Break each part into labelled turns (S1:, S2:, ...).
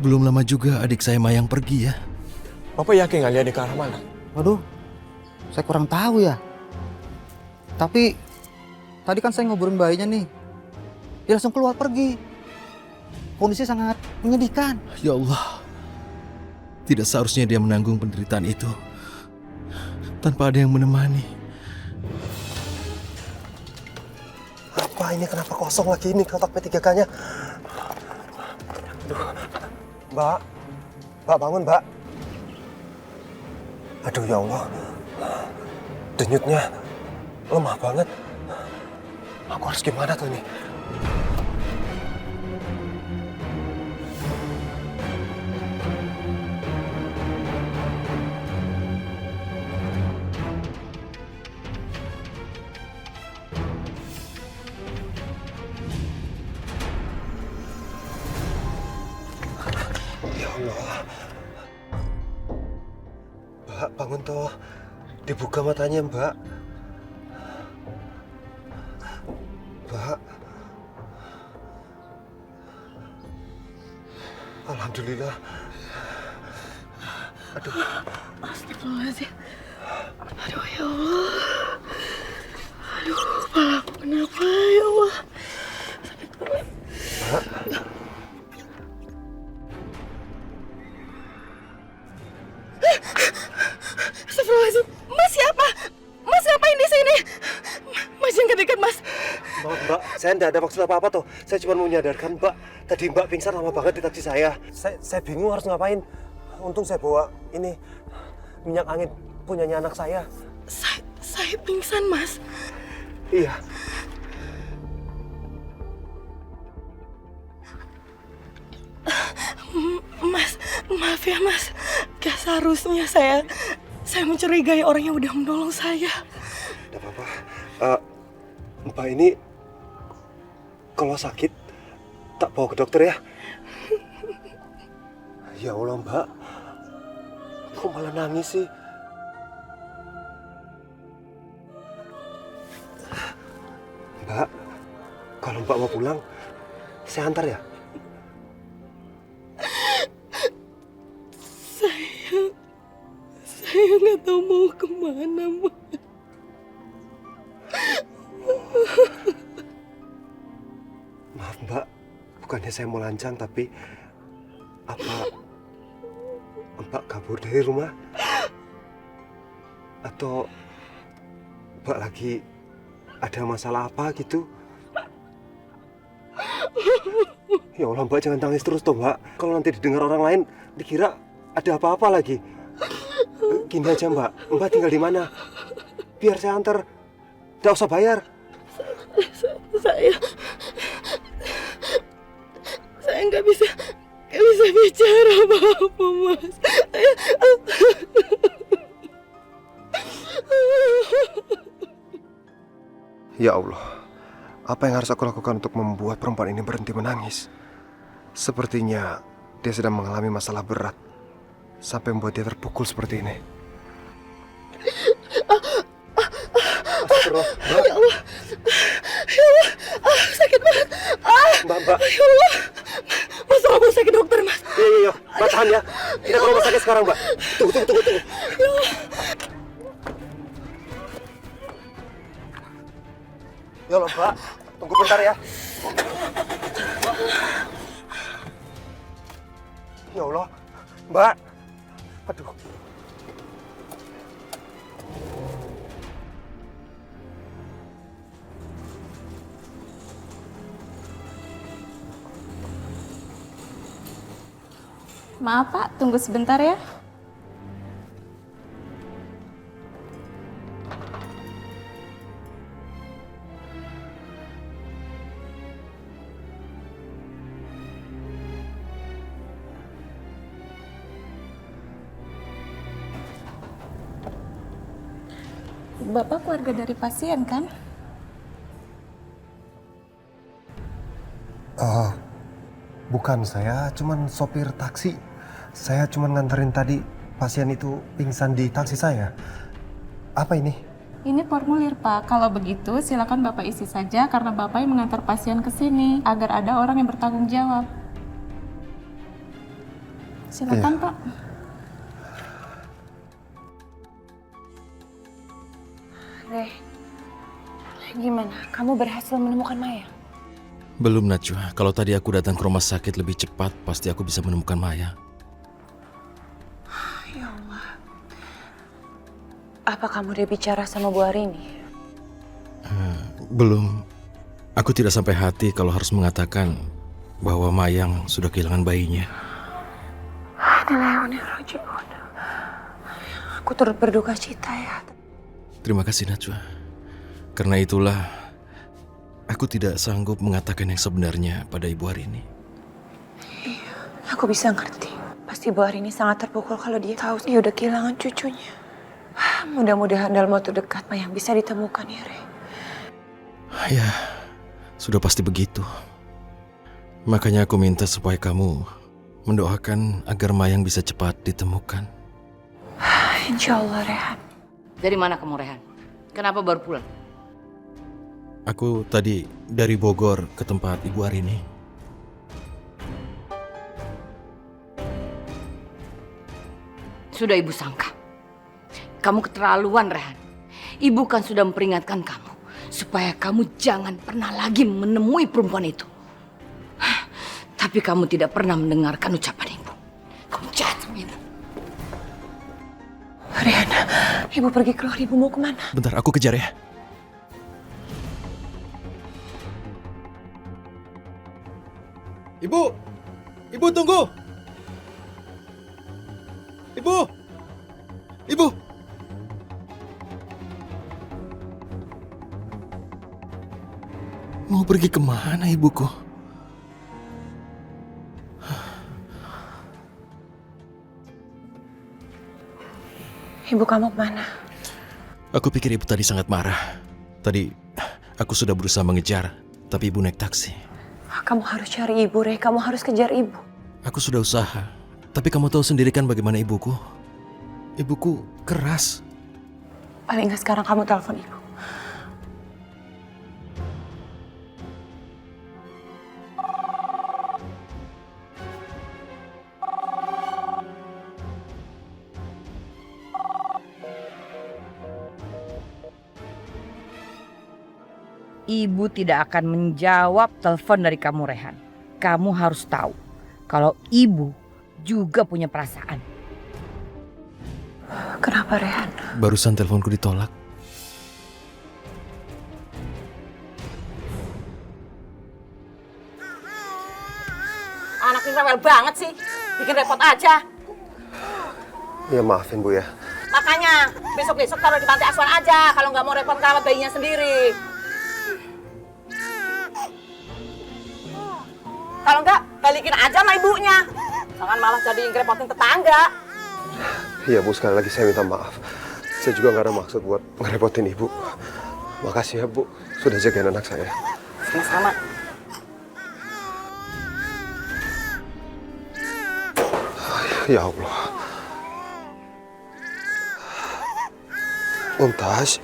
S1: Belum lama juga adik saya Mayang pergi ya.
S2: Bapak yakin nggak lihat dia ke arah mana?
S3: Waduh, saya kurang tahu ya. Tapi tadi kan saya ngobrolin bayinya nih. Dia langsung keluar pergi. Kondisi sangat menyedihkan.
S1: Ya Allah, tidak seharusnya dia menanggung penderitaan itu tanpa ada yang menemani.
S4: Apa ini, kenapa kosong lagi ini kotak P3K-nya? Aduh, Mbak bangun Mbak. Aduh ya Allah, denyutnya lemah banget. Aku harus gimana tuh ini? Ya Allah. Mbak, bangun toh. Dibuka matanya, Mbak. Mbak. Alhamdulillah. Aduh.
S5: Astagfirullahaladzim. Aduh ya Allah. Aduh, kepalaku kenapa ya Allah. Sakit banget.
S4: Mbak.
S5: Astagfirullahaladzim. Mas siapa? Mas ngapain di sini? Mas jangan dekat Mas.
S4: Mbak, saya tidak ada maksud apa-apa toh. Saya cuma mau menyadarkan Mbak. Tadi Mbak pingsan lama banget di taksi saya. Saya bingung harus ngapain. Untung saya bawa ini minyak angin punyanya anak saya.
S5: Saya pingsan Mas.
S4: Iya.
S5: Mas, maaf ya Mas. Gak seharusnya saya mencurigai orang yang udah menolong saya.
S4: Tidak apa-apa. Mbak ini kalau sakit tak bawa ke dokter ya. Ya Allah Mbak, kok malah nangis sih? Mbak, kalau Mbak mau pulang, saya antar ya.
S5: Saya nggak tahu mau kemana Mas.
S4: Maaf Mbak, bukannya saya mau lancang, tapi apa Mbak kabur dari rumah? Atau Mbak lagi ada masalah apa gitu? Ya Allah Mbak, jangan tangis terus toh Mbak. Kalau nanti didengar orang lain, dikira ada apa-apa lagi. Gini aja Mbak, Mbak tinggal di mana? Biar saya antar, tidak usah bayar.
S5: Saya nggak bisa bicara apa-apa Mas.
S4: Ya Allah, apa yang harus aku lakukan untuk membuat perempuan ini berhenti menangis? Sepertinya dia sedang mengalami masalah berat sampai membuat dia terpukul seperti ini. Astagfirullah, Mbak.
S5: Ya Allah, sakit banget.
S4: Mbak.
S5: Ya Allah, Mas tolong bawa saya ke dokter Mas.
S4: Iya, Mbak tahan ya. Kita ke rumah sakit sekarang Mbak. Tunggu.
S5: Ya Allah.
S4: Ya Allah Mbak, tunggu bentar ya. Ya Allah, Mbak. Aduh.
S6: Maaf Pak, tunggu sebentar ya. Bapak keluarga dari pasien kan?
S4: Bukan, saya cuman sopir taksi. Saya cuman nganterin tadi pasien itu pingsan di taksi saya. Apa ini?
S6: Ini formulir Pak. Kalau begitu silakan Bapak isi saja karena Bapak yang mengantar pasien ke sini agar ada orang yang bertanggung jawab. Silakan Pak.
S5: Reh, gimana? Kamu berhasil menemukan Maya?
S1: Belum Najwa, kalau tadi aku datang ke rumah sakit lebih cepat, pasti aku bisa menemukan Maya.
S5: Ya Allah. Apa kamu udah bicara sama Bu Arini?
S1: Belum. Aku tidak sampai hati kalau harus mengatakan bahwa Mayang sudah kehilangan bayinya.
S5: Aku turut berduka cita ya.
S1: Terima kasih Najwa. Karena itulah aku tidak sanggup mengatakan yang sebenarnya pada Ibu Arini.
S5: Aku bisa ngerti. Pasti Bu Arini sangat terpukul kalau dia tahu dia udah kehilangan cucunya. Mudah-mudahan dalam waktu dekat Mayang bisa ditemukan ya, Re.
S1: Ya, sudah pasti begitu. Makanya aku minta supaya kamu mendoakan agar Mayang bisa cepat ditemukan.
S5: Insya Allah, Rehan.
S7: Dari mana kamu, Rehan? Kenapa baru pulang?
S1: Aku tadi dari Bogor ke tempat Ibu Arini.
S7: Sudah Ibu sangka. Kamu keterlaluan, Rehan. Ibu kan sudah memperingatkan kamu supaya kamu jangan pernah lagi menemui perempuan itu. Tapi kamu tidak pernah mendengarkan ucapan Ibu. Kamu jahat sama Ibu.
S5: Rehan, Ibu pergi keluar. Ibu mau kemana?
S1: Bentar, aku kejar ya. Ibu! Ibu tunggu! Ibu! Ibu! Mau pergi kemana ibuku?
S5: Ibu kamu kemana?
S1: Aku pikir ibu tadi sangat marah. Tadi aku sudah berusaha mengejar, tapi ibu naik taksi.
S5: Kamu harus cari ibu, Re. Kamu harus kejar ibu.
S1: Aku sudah usaha, tapi kamu tahu sendiri kan bagaimana ibuku. Ibuku keras.
S5: Paling nggak sekarang kamu telepon ibu.
S7: Ibu tidak akan menjawab telepon dari kamu, Rehan. Kamu harus tahu kalau Ibu juga punya perasaan.
S5: Kenapa, Rehan?
S1: Barusan teleponku ditolak.
S7: Anaknya rewel banget sih. Bikin repot aja.
S4: Ya maafin Bu ya.
S7: Makanya besok-besok taruh di panti asuhan aja kalau nggak mau repot rawat bayinya sendiri. Kalau nggak, balikin aja sama ibunya. Jangan malah jadi ngerepotin tetangga.
S4: Iya Bu, sekali lagi saya minta maaf. Saya juga nggak ada maksud buat ngerepotin Ibu. Makasih ya Bu, sudah jagain anak saya.
S7: Sama-sama.
S4: Ya Allah. Mumtaz,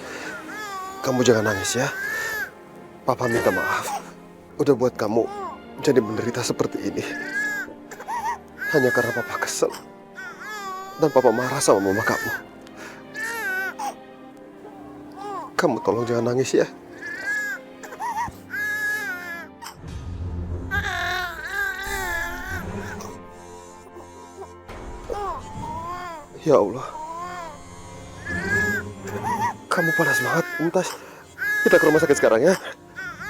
S4: kamu jangan nangis ya. Papa minta maaf. Udah buat kamu jadi menderita seperti ini. Hanya karena Papa kesel. Dan Papa marah sama mama kamu. Kamu tolong jangan nangis ya. Ya Allah. Kamu panas banget, Mumtaz. Kita ke rumah sakit sekarang ya.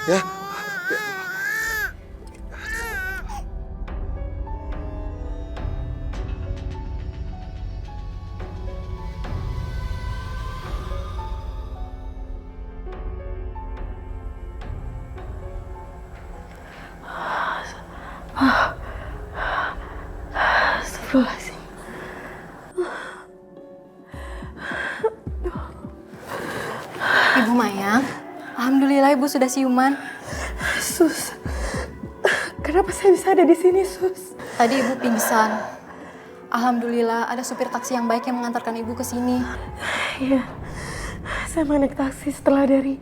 S4: Ya.
S5: Astagfirullahaladzim.
S8: Ibu Mayang, alhamdulillah Ibu sudah siuman.
S5: Sus, kenapa saya bisa ada di sini, Sus?
S8: Tadi Ibu pingsan. Alhamdulillah ada supir taksi yang baik yang mengantarkan Ibu ke sini.
S5: Iya, saya mau naik taksi setelah dari...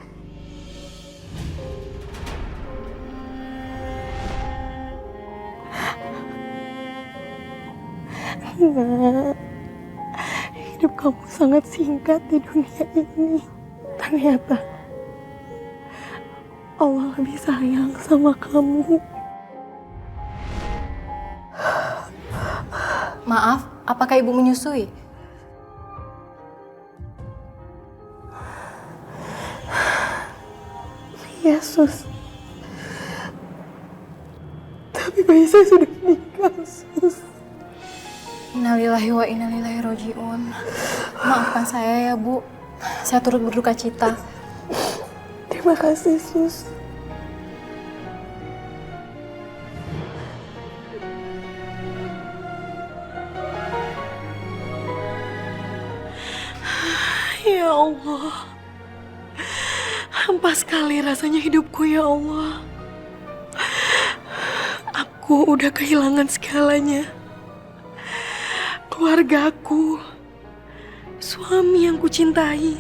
S5: Nak, hidup kamu sangat singkat di dunia ini. Ternyata Allah lebih sayang sama kamu.
S8: Maaf, apakah ibu menyusui?
S5: Yesus. Tapi bayi saya sudah meninggal, Sus.
S8: Innalillahi wa inna ilaihi roji'un. Maafkan saya ya, Bu. Saya turut berduka cita.
S5: Terima kasih, Sus. Ya Allah, hampa sekali rasanya hidupku ya Allah. Aku udah kehilangan segalanya. Keluargaku, suami yang kucintai,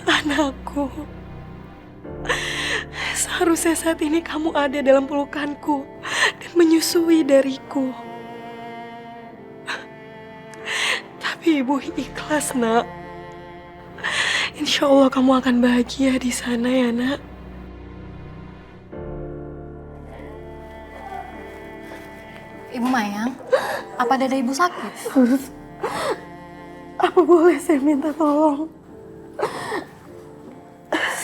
S5: anakku. Seharusnya saat ini kamu ada dalam pelukanku dan menyusui dariku. Tapi ibu ikhlas, Nak. Insya Allah kamu akan bahagia di sana ya, Nak.
S8: Ibu Mayang, apa dada ibu sakit?
S5: Sus, apa boleh saya minta tolong?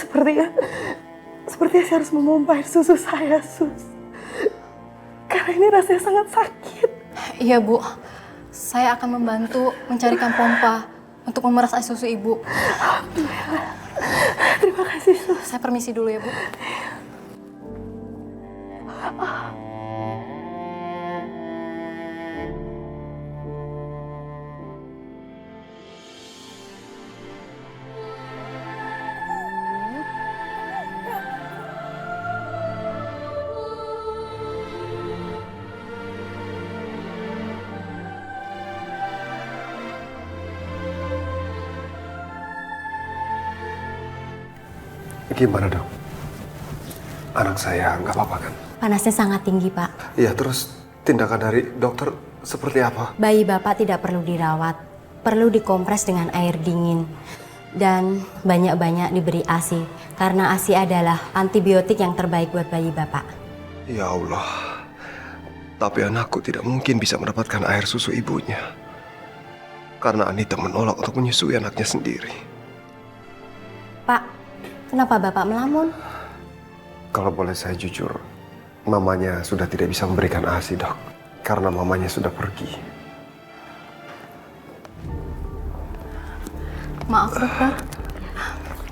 S5: Sepertinya saya harus memompa air susu saya, Sus. Karena ini rasanya sangat sakit.
S8: Iya, Bu. Saya akan membantu mencarikan pompa untuk memeras air susu ibu.
S5: Alhamdulillah. Terima kasih, Sus.
S8: Saya permisi dulu ya, Bu.
S4: Gimana, Dok? Anak saya nggak apa-apa kan?
S9: Panasnya sangat tinggi, Pak.
S4: Iya, terus tindakan dari dokter seperti apa?
S9: Bayi Bapak tidak perlu dirawat, perlu dikompres dengan air dingin. Dan banyak-banyak diberi ASI, karena ASI adalah antibiotik yang terbaik buat bayi Bapak.
S4: Ya Allah, tapi anakku tidak mungkin bisa mendapatkan air susu ibunya. Karena Anita menolak untuk menyusui anaknya sendiri.
S9: Pak, kenapa Bapak melamun?
S4: Kalau boleh saya jujur, mamanya sudah tidak bisa memberikan ASI, Dok. Karena mamanya sudah pergi.
S8: Maaf, dokter.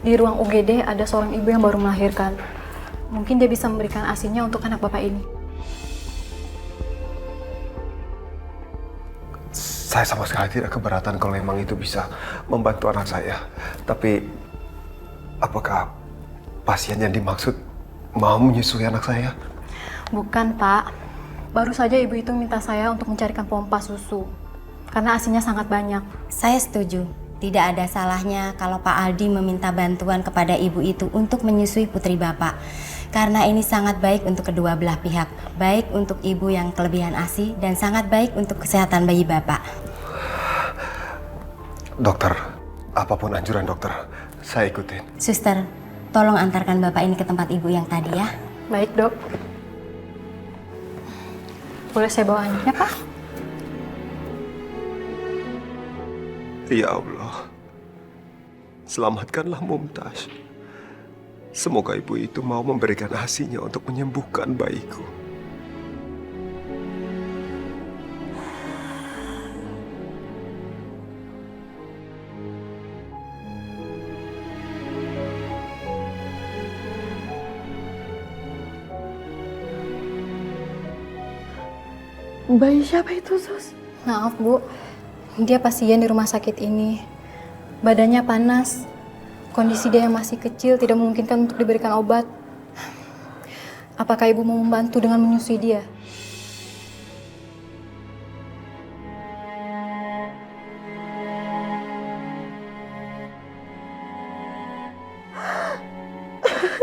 S8: Di ruang UGD ada seorang ibu yang baru melahirkan. Mungkin dia bisa memberikan ASI-nya untuk anak Bapak ini.
S4: Saya sama sekali tidak keberatan kalau memang itu bisa membantu anak saya. Tapi, apakah pasien yang dimaksud mau menyusui anak saya?
S8: Bukan, Pak. Baru saja ibu itu minta saya untuk mencarikan pompa susu. Karena ASI-nya sangat banyak.
S9: Saya setuju. Tidak ada salahnya kalau Pak Aldi meminta bantuan kepada ibu itu untuk menyusui putri Bapak. Karena ini sangat baik untuk kedua belah pihak. Baik untuk ibu yang kelebihan ASI dan sangat baik untuk kesehatan bayi Bapak.
S4: Dokter, apapun anjuran dokter, saya ikutin.
S9: Suster, tolong antarkan Bapak ini ke tempat ibu yang tadi ya.
S8: Baik, Dok. Boleh saya bawa anaknya, Pak?
S4: Ya Allah, selamatkanlah Mumtaz. Semoga ibu itu mau memberikan ASI-nya untuk menyembuhkan bayiku.
S5: Bayi siapa itu, Sus?
S8: Maaf, Bu. Dia pasien di rumah sakit ini. Badannya panas. Kondisi dia yang masih kecil tidak memungkinkan untuk diberikan obat. Apakah Ibu mau membantu dengan menyusui dia?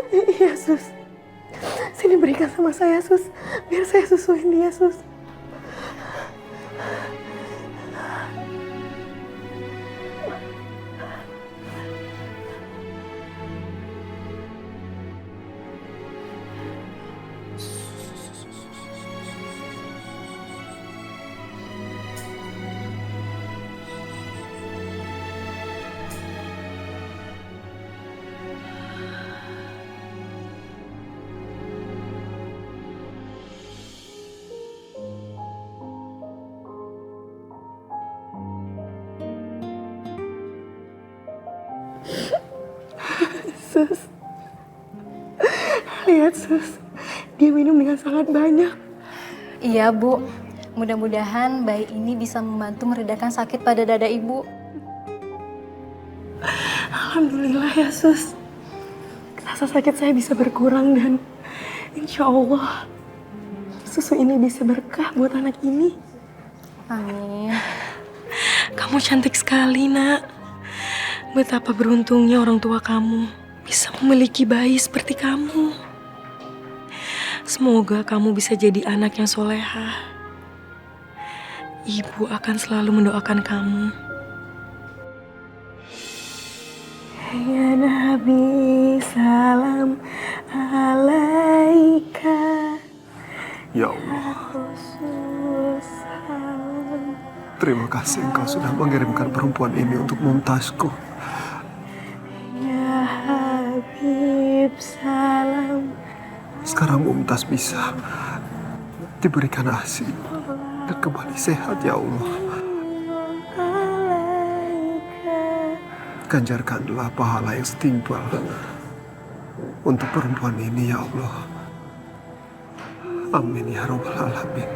S5: Iya, Sus. Sini berikan sama saya, Sus. Biar saya susuin dia, Sus. Sus. Lihat, Sus. Dia minum dengan sangat banyak.
S8: Iya, Bu. Mudah-mudahan bayi ini bisa membantu meredakan sakit pada dada Ibu.
S5: Alhamdulillah ya, Sus. Rasa sakit saya bisa berkurang dan insya Allah susu ini bisa berkah buat anak ini.
S8: Amin.
S5: Kamu cantik sekali, Nak. Betapa beruntungnya orang tua kamu bisa memiliki bayi seperti kamu. Semoga kamu bisa jadi anak yang solehah. Ibu akan selalu mendoakan kamu. Ya Nabi, salam alaika.
S4: Ya Allah, terima kasih Engkau sudah mengirimkan perempuan ini untuk Mumtazku.
S5: Ya Habib, salam.
S4: Sekarang Mumtaz bisa diberikan ASI dan kembali sehat, ya Allah. Ganjarkanlah pahala yang setimpal untuk perempuan ini, ya Allah. Amin ya Rabbal Alamin.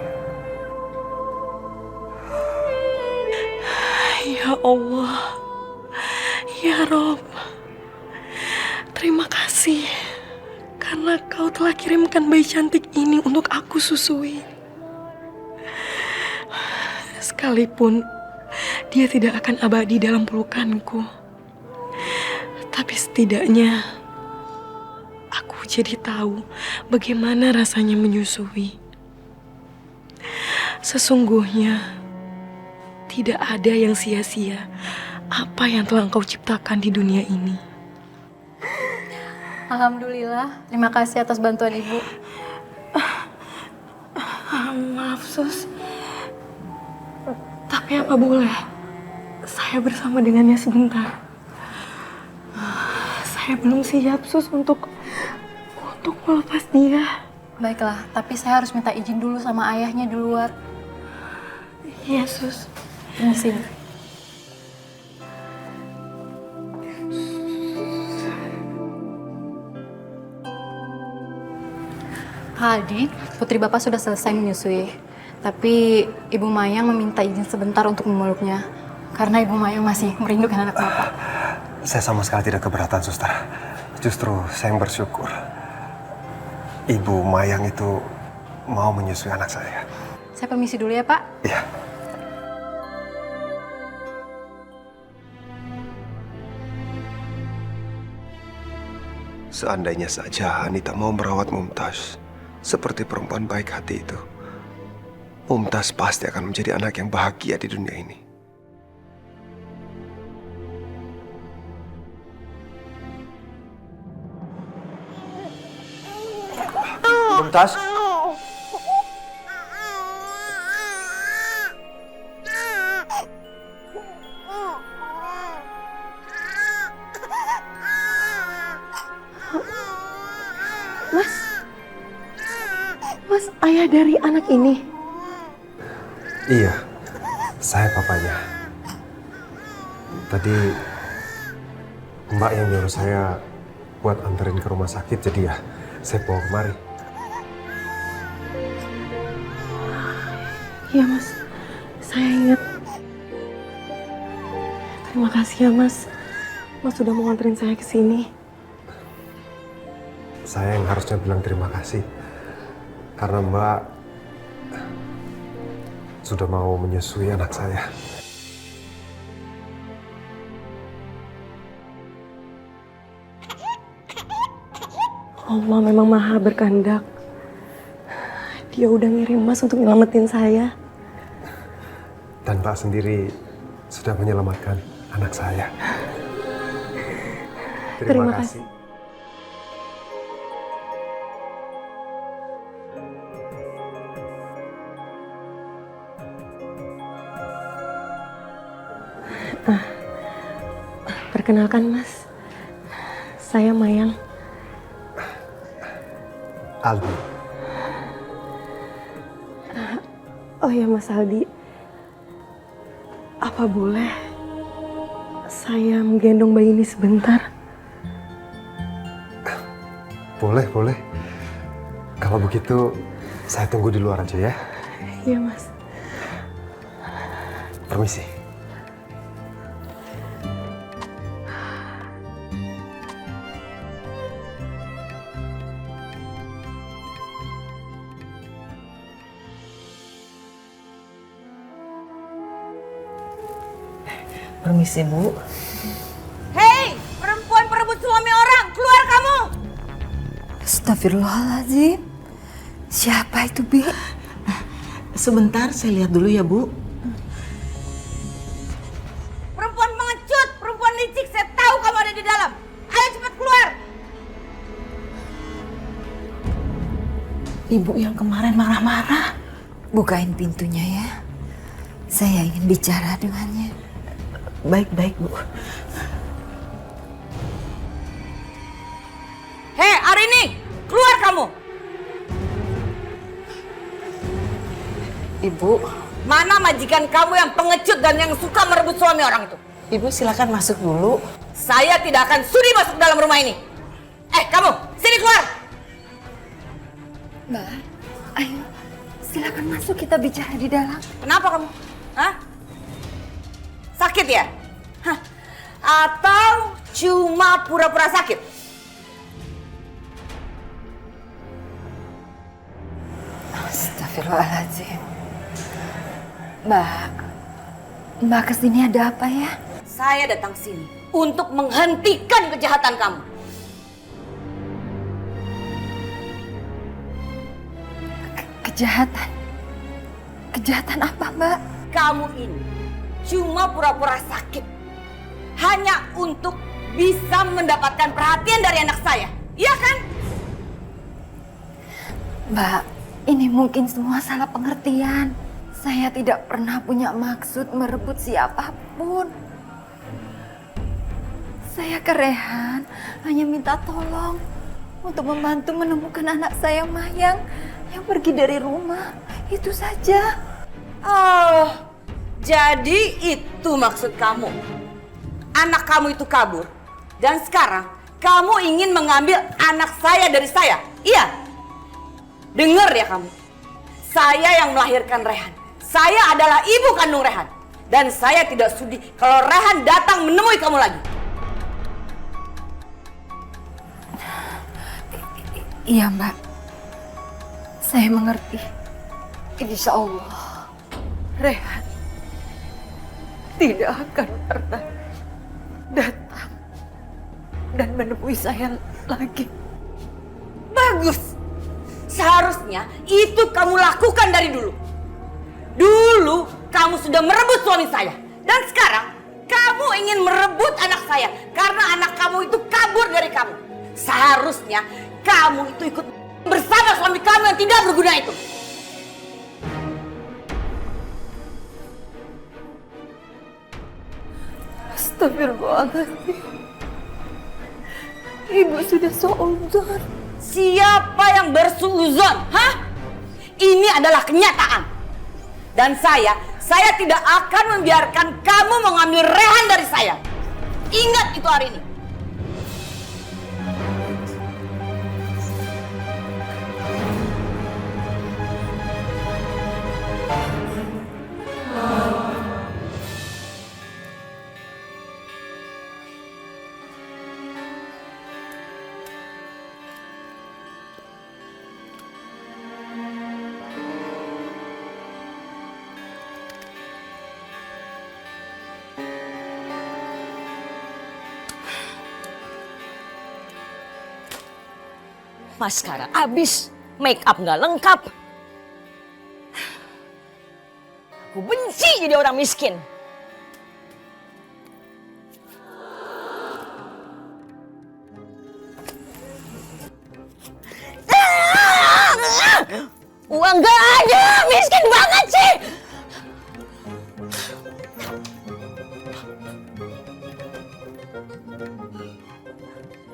S5: Ya Allah, ya Rob, terima kasih karena kau telah kirimkan bayi cantik ini untuk aku susui. Sekalipun dia tidak akan abadi dalam pelukanku, tapi setidaknya aku jadi tahu bagaimana rasanya menyusui. Sesungguhnya tidak ada yang sia-sia apa yang telah Engkau ciptakan di dunia ini.
S8: Alhamdulillah. Terima kasih atas bantuan Ibu.
S5: Maaf, Sus. Tapi apa boleh saya bersama dengannya sebentar? Saya belum siap, Sus, untuk melepas dia.
S8: Baiklah, tapi saya harus minta izin dulu sama ayahnya di luar.
S5: Iya, Sus.
S8: Permisi. Pak Aldi, putri Bapak sudah selesai menyusui. Tapi Ibu Mayang meminta izin sebentar untuk memeluknya. Karena Ibu Mayang masih merindukan anak Bapak.
S4: Saya sama sekali tidak keberatan, Suster. Justru saya yang bersyukur Ibu Mayang itu mau menyusui anak saya.
S8: Saya permisi dulu ya, Pak.
S4: Iya. Seandainya saja Anita mau merawat Mumtaz seperti perempuan baik hati itu, Mumtaz pasti akan menjadi anak yang bahagia di dunia ini. Mumtaz?
S5: Mas, ayah dari anak ini?
S4: Iya, saya papanya. Tadi Mbak yang nyuruh saya buat anterin ke rumah sakit, jadi ya saya bawa kemari.
S5: Iya, Mas. Saya ingat. Terima kasih ya, Mas. Mas sudah mau nganterin saya ke sini.
S4: Saya yang harusnya bilang terima kasih. Karena Mbak sudah mau menyusui anak saya.
S5: Allah memang maha berkehendak. Dia udah ngirim Mas untuk nyelamatin saya.
S4: Dan Mbak sendiri sudah menyelamatkan anak saya. Terima kasih.
S5: Perkenalkan, Mas. Saya Mayang.
S4: Aldi.
S5: Oh ya, Mas Aldi. Apa boleh saya menggendong bayi ini sebentar?
S4: Boleh, boleh. Kalau begitu, saya tunggu di luar aja ya.
S5: Iya, Mas.
S4: Permisi.
S10: Permisi, Bu.
S7: Hei, perempuan perebut suami orang, keluar kamu!
S10: Astagfirullahaladzim. Siapa itu, Bi? Sebentar, saya lihat dulu ya, Bu.
S7: Perempuan pengecut, perempuan licik, saya tahu kamu ada di dalam. Ayo cepat keluar!
S10: Ibu yang kemarin marah-marah. Bukain pintunya ya. Saya ingin bicara dengannya. Baik-baik, Bu.
S7: Hei, Arini, keluar kamu!
S10: Ibu,
S7: Mana majikan kamu yang pengecut dan yang suka merebut suami orang itu?
S10: Ibu silakan masuk dulu.
S7: Saya tidak akan sudi masuk dalam rumah ini. Kamu, sini keluar!
S10: Mbak, ayo silakan masuk, kita bicara di dalam.
S7: Kenapa kamu? Hah? Sakit ya? Hah? Atau cuma pura-pura sakit?
S10: Astagfirullahaladzim. Mbak kesini ada apa ya?
S7: Saya datang sini untuk menghentikan kejahatan kamu.
S10: Kejahatan? Kejahatan apa, Mbak?
S7: Kamu ini cuma pura-pura sakit. Hanya untuk bisa mendapatkan perhatian dari anak saya. Iya kan?
S10: Mbak, ini mungkin semua salah pengertian. Saya tidak pernah punya maksud merebut siapapun. Saya ke Rehan hanya minta tolong untuk membantu menemukan anak saya Mayang yang pergi dari rumah. Itu saja.
S7: Oh, jadi itu maksud kamu. Anak kamu itu kabur. Dan sekarang kamu ingin mengambil anak saya dari saya. Iya. Dengar ya kamu. Saya yang melahirkan Rehan. Saya adalah ibu kandung Rehan. Dan saya tidak sudi kalau Rehan datang menemui kamu lagi.
S10: Iya, Mbak. Saya mengerti. Insya Allah, Rehan tidak akan pernah datang dan menemui saya lagi.
S7: Bagus. Seharusnya itu kamu lakukan dari dulu. Dulu kamu sudah merebut suami saya. Dan sekarang kamu ingin merebut anak saya. Karena anak kamu itu kabur dari kamu. Seharusnya kamu itu ikut bersama suami kamu yang tidak berguna itu.
S10: Astagfirullahaladzim. Ibu sudah seuzon.
S7: Siapa yang bersuuzon? Hah? Ini adalah kenyataan. Dan saya tidak akan membiarkan kamu mengambil Rehan dari saya. Ingat itu hari ini. Maskara habis, make up nggak lengkap. Aku benci jadi orang miskin. Uang nggak ada, miskin banget sih.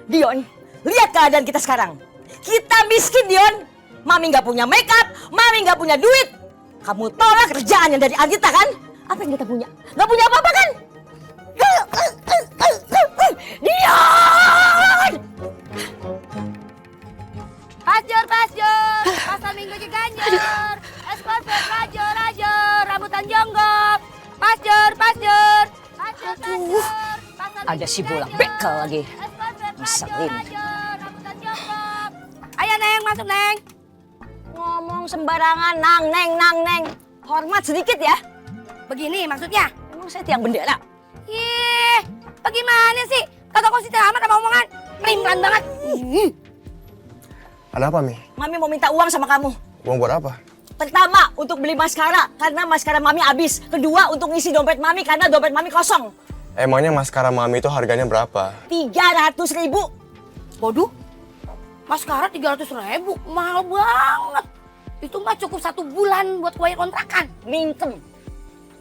S7: Dion, lihat keadaan kita sekarang. Kita miskin, Dion. Mami nggak punya makeup, Mami nggak punya duit. Kamu tolak kerjaan yang dari Agita kan? Apa yang kita punya? Nggak punya apa-apa kan? Dion! Ada si bola bekel lagi. Ngeselin. Ayo Neng, masuk Neng. Ngomong sembarangan, nang neng. Hormat sedikit ya. Begini maksudnya? Emang saya tiang bendera? Ih, bagaimana sih? Kagak konsisten amat sama omongan. Pelan banget.
S4: Ada apa, Mi?
S7: Mami mau minta uang sama kamu.
S4: Uang buat apa?
S7: Pertama, untuk beli maskara, karena maskara Mami habis. Kedua, untuk ngisi dompet Mami, karena dompet Mami kosong.
S2: Emangnya maskara Mami itu harganya berapa?
S7: 300.000.
S11: Waduh, maskara 300.000, mahal banget. Itu mah cukup 1 bulan buat bayar kontrakan.
S7: Mingkem.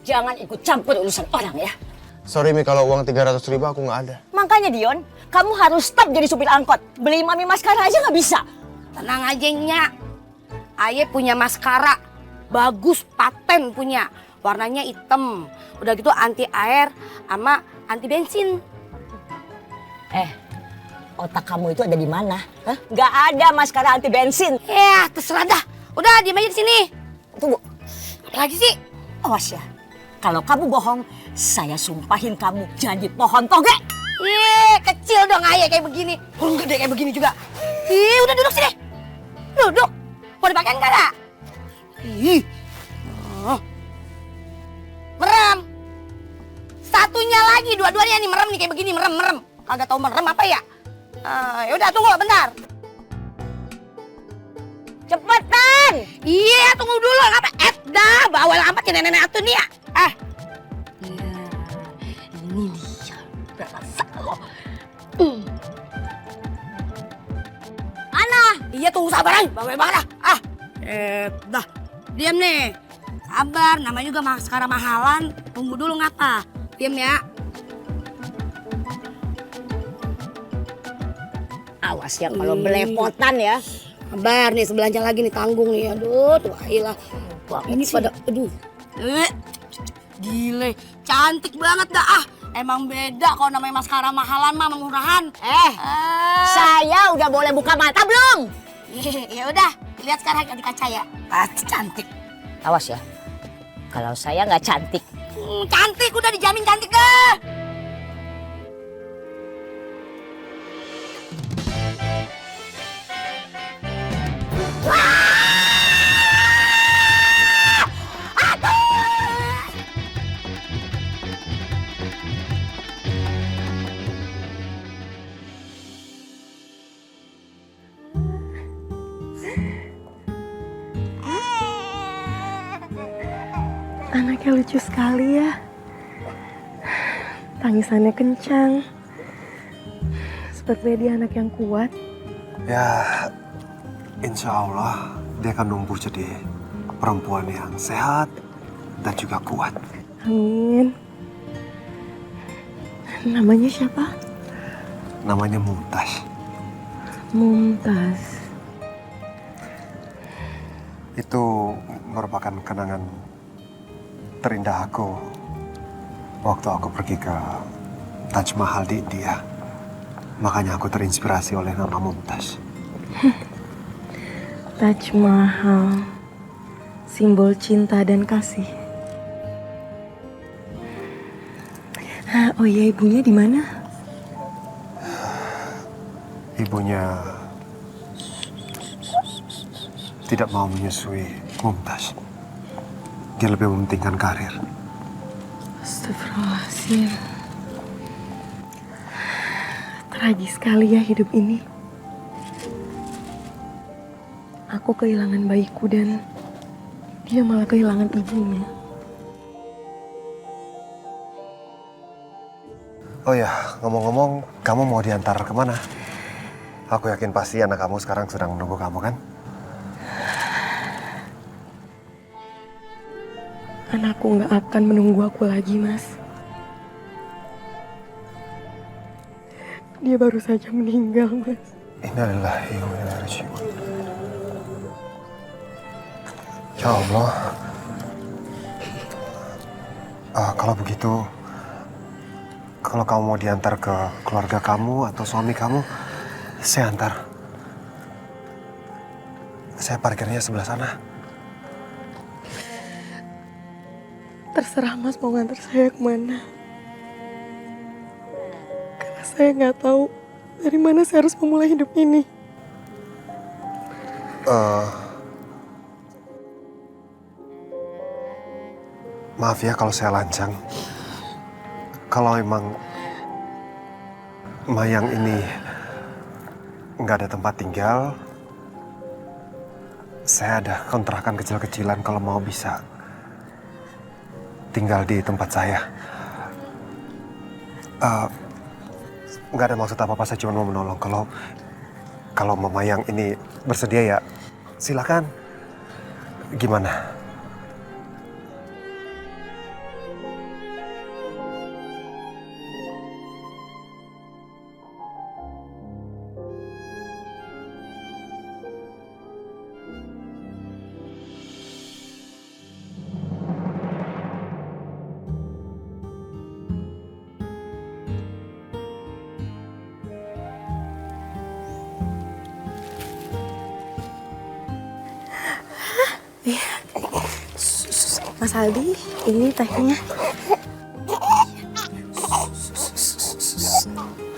S7: Jangan ikut campur urusan orang ya.
S2: Sorry Mi, kalau uang 300.000 aku nggak ada.
S7: Makanya Dion, kamu harus stop jadi supir angkot. Beli Mami maskara aja nggak bisa.
S11: Tenang aja Nya. Aye punya maskara. Bagus, paten punya. Warnanya hitam. Udah gitu anti air sama anti bensin.
S7: Otak kamu itu ada di mana? Hah? Nggak ada maskara anti bensin.
S11: Ya, terserah dah. Udah, diam aja di sini.
S7: Tunggu.
S11: Apa lagi sih?
S7: Awas ya. Kalau kamu bohong, saya sumpahin kamu jadi pohon toge.
S11: Ih, kecil dong Aye kayak begini. Kurang gede kayak begini juga. Ih, udah duduk sini. Duduk. Mau dipakai enggak lah? Ih. Oh. Merem. Satunya lagi, dua-duanya nih merem nih kayak begini, merem. Kagak tahu merem apa ya? Ya udah tunggu bentar.
S7: Cepetan!
S11: Iya, tunggu dulu. Ngapa? Dah, bawel amat ya nenek atuh nih ya.
S7: Ini dia. Berasa lo.
S11: Ana, iya tunggu sabaran. Bawel banget dah. Dah. Diam nih. Sabar, namanya juga maskara mahalan. Tunggu dulu ngapa? Diam ya.
S7: Awas ya kalau belepotan ya.
S11: Sabar nih, sebelanja lagi nih tanggung nih. Aduh, tuh ayolah. Ini pada, aduh. Gile, cantik banget dah. Emang beda kalau namanya maskara mahalan mah murahan.
S7: Saya udah boleh buka mata belum?
S11: Ya udah, lihat sekarang di kaca ya. Pasti cantik.
S7: Awas ya. Kalau saya nggak cantik.
S11: Cantik, udah dijamin cantik dah.
S5: Anaknya lucu sekali ya. Tangisannya kencang. Sepertinya dia anak yang kuat.
S4: Ya, insya Allah dia akan numbuh jadi perempuan yang sehat dan juga kuat.
S5: Amin. Namanya siapa?
S4: Namanya Mumtaz.
S5: Mumtaz.
S4: Itu merupakan kenangan terindah aku waktu aku pergi ke Taj Mahal di India. Makanya aku terinspirasi oleh nama Mumtaz.
S5: Taj Mahal, simbol cinta dan kasih. Oh iya, ibunya di mana?
S4: Ibunya tidak mau menyusui Mumtaz. Dia lebih mementingkan karir.
S5: Astagfirullahaladzim. Tragis sekali ya hidup ini. Aku kehilangan bayiku dan dia malah kehilangan ibunya.
S4: Oh ya, ngomong-ngomong, kamu mau diantar kemana? Aku yakin pasti anak kamu sekarang sedang menunggu kamu kan?
S5: Anakku nggak akan menunggu aku lagi, Mas. Dia baru saja meninggal, Mas.
S4: Innalillahi wa inna ilaihi raji'un. Ya Allah. Kalau begitu, kalau kamu mau diantar ke keluarga kamu atau suami kamu, saya antar. Saya parkirnya sebelah sana.
S5: Terserah Mas mau ngantar saya kemana. Saya nggak tahu dari mana saya harus memulai hidup ini.
S4: Maaf ya kalau saya lancang. Kalau emang Mayang ini nggak ada tempat tinggal, saya ada kontrakan kecil-kecilan kalau mau bisa tinggal di tempat saya. Nggak ada maksud apa-apa, saya cuma mau menolong. Kalau Mama Mayang ini bersedia ya silakan. Gimana?
S5: Mas Aldi, ini tehnya.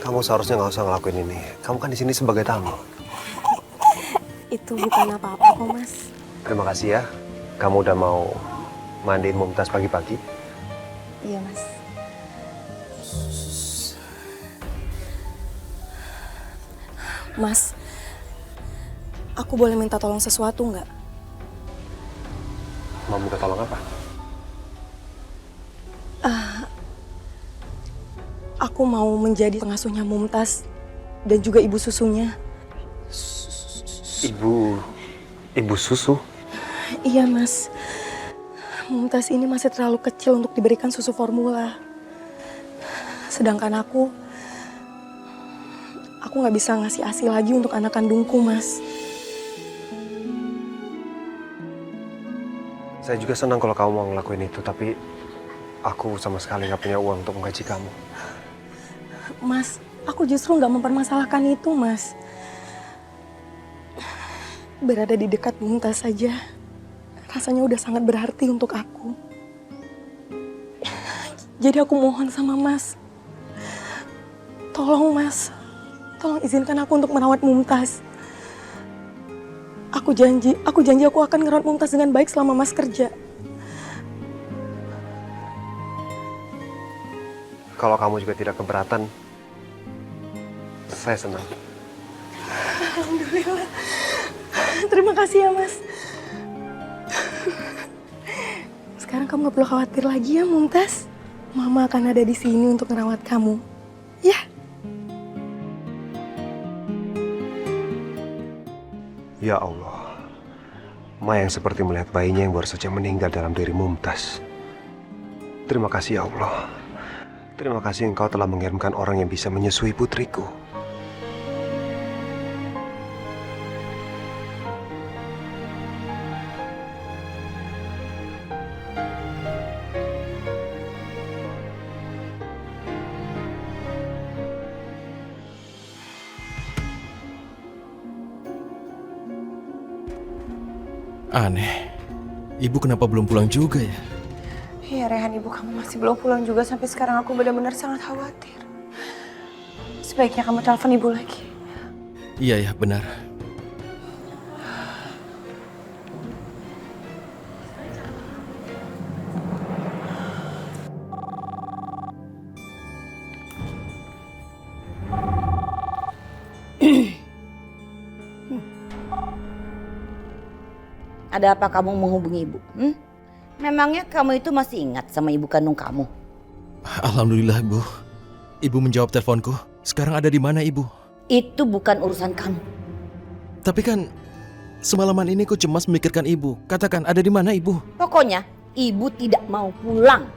S4: Kamu seharusnya nggak usah ngelakuin ini. Kamu kan di sini sebagai tamu.
S5: Itu bukan apa-apa kok, Mas.
S4: Terima kasih ya. Kamu udah mau mandiin Mumtaz pagi-pagi.
S5: Iya, Mas. Mas, aku boleh minta tolong sesuatu nggak?
S4: Mau minta tolong apa?
S5: Aku mau menjadi pengasuhnya Mumtaz dan juga ibu susunya.
S4: Ibu susu?
S5: Iya, Mas. Mumtaz ini masih terlalu kecil untuk diberikan susu formula. Sedangkan aku nggak bisa ngasih ASI lagi untuk anak kandungku, Mas.
S4: Saya juga senang kalau kamu mau ngelakuin itu, tapi aku sama sekali nggak punya uang untuk menggaji kamu.
S5: Mas, aku justru nggak mempermasalahkan itu, Mas. Berada di dekat Mumtaz saja, rasanya udah sangat berarti untuk aku. Jadi aku mohon sama Mas, tolong Mas, tolong izinkan aku untuk merawat Mumtaz. Aku janji aku akan ngerawat Mumtaz dengan baik selama Mas kerja.
S4: Kalau kamu juga tidak keberatan, saya senang.
S5: Alhamdulillah. Terima kasih ya, Mas. Sekarang kamu gak perlu khawatir lagi ya, Mumtaz. Mama akan ada di sini untuk merawat kamu. Ya.
S4: Ya Allah, Mayang seperti melihat bayinya yang baru saja meninggal dalam diri Mumtaz. Terima kasih ya Allah. Terima kasih Engkau telah mengirimkan orang yang bisa menyusui putriku.
S1: Aneh, ibu kenapa belum pulang juga ya?
S5: Iya, Rehan, ibu kamu masih belum pulang juga. Sampai sekarang aku benar-benar sangat khawatir. Sebaiknya kamu telepon ibu lagi.
S1: Iya ya, benar.
S7: Ada apa kamu menghubungi ibu? Memangnya kamu itu masih ingat sama ibu kandung kamu?
S1: Alhamdulillah, Bu. Ibu menjawab teleponku. Sekarang ada di mana, Ibu?
S7: Itu bukan urusan kamu.
S1: Tapi kan semalaman ini aku cemas memikirkan Ibu. Katakan, ada di mana, Ibu?
S7: Pokoknya ibu tidak mau pulang.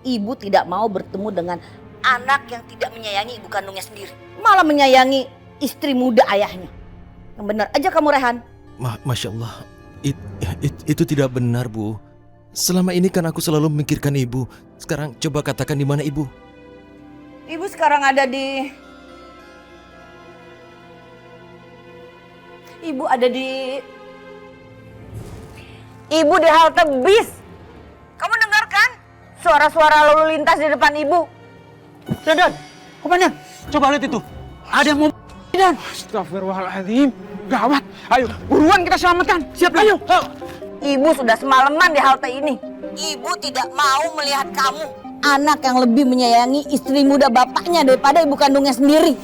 S7: Ibu tidak mau bertemu dengan anak yang tidak menyayangi ibu kandungnya sendiri. Malah menyayangi istri muda ayahnya. Yang benar aja kamu, Rehan.
S1: Masya Allah. Itu tidak benar, Bu. Selama ini kan aku selalu memikirkan Ibu. Sekarang coba katakan di mana Ibu?
S7: Ibu sekarang ada di... Ibu di halte bis. Kamu dengar kan? Suara-suara lalu lintas di depan ibu. Dodon, kemana?
S12: Coba lihat itu. Ada yang mau dan. Astagfirullahaladzim. Gawat. Ayo, buruan kita selamatkan. Siap, ayo.
S11: Ibu sudah semalaman di halte ini. Ibu tidak mau melihat kamu. Anak yang lebih menyayangi istri muda bapaknya daripada ibu kandungnya sendiri.